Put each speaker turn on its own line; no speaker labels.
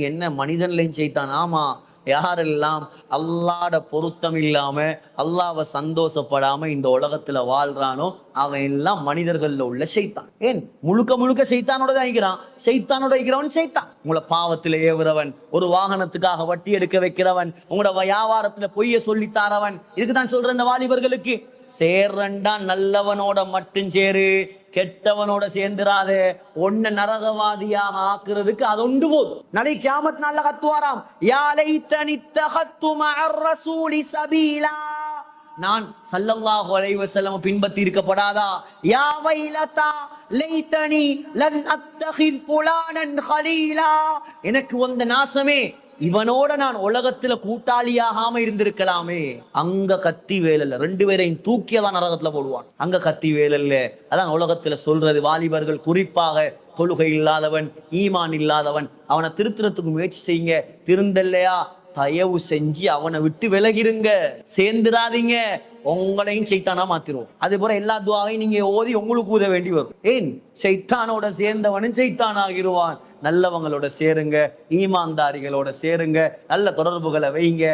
என்ன மனிதன்லையும் செய்தான். ஆமா, யாரெல்லாம் அல்லாஹ்ட பொருத்தம் இல்லாம அல்லாஹ்வை சந்தோஷப்படாம இந்த உலகத்துல வாழ்றானோ அவன் எல்லாம் மனிதர்கள்ல உள்ள ஷைத்தான். ஏன் முழுக்க முழுக்க ஷைத்தானோட தான் இருக்கிறான். ஷைத்தானோட இருக்கிறவன் ஷைத்தான். உங்களை பாவத்துல ஏவுறவன், ஒரு வாகனத்துக்காக வட்டி எடுக்க வைக்கிறவன், உங்களோட வியாபாரத்துல பொய்ய சொல்லி தாரவன். இதுக்கு தான் சொல்றேன் இந்த வாலிபர்களுக்கு, சேர்றண்டா நல்லவனோட மட்டும் சேரு, கெட்டவனோட சேர்ந்துராது. ஒன்ன நரகவாதியாக ஆக்குறதுக்கு அது ஒன்று போதும். நாளை கியாமத் நாள்ல கத்துவாராம், யா லைத்தனி தகத்து மஅர் ரசூலி சபீலா. நான் ஸல்லல்லாஹு அலைஹி வஸல்லம் பின்பற்றி இருக்கப்படாதா? யா வைலதா லைத்தனி லன் அத்தகித் ஃபுலானன் கலீலா. எனக்கு வந்த நாசமே, இவனோட நான் உலகத்துல கூட்டாளியாகாம இருந்திருக்கலாமே. அங்க கத்தி வேலல்ல, ரெண்டு பேரையும் தூக்கியதான் நரகத்துல போடுவான். அங்க கத்தி வேலல்ல. அதான் உலகத்துல சொல்றது, வாலிபர்கள் குறிப்பாக தொழுகை இல்லாதவன், ஈமான் இல்லாதவன், அவனை திருத்துறதுக்கு முயற்சி செய்யுங்க. திருந்தல்லையா, தயவு செஞ்சு அவனை விட்டு விலகிருங்க, சேர்ந்துடாதீங்க. உங்களையும் சைத்தானா மாத்திருவோம். அதே போல எல்லா துவாவையும் நீங்க ஓதி உங்களுக்கு ஊத வேண்டி வரும். ஏன்? சைத்தானோட சேர்ந்தவனும் சைத்தான் ஆகிருவான். நல்லவங்களோட சேருங்க, ஈமான்தாரிகளோட சேருங்க, நல்ல தொடர்புகளை வைங்க.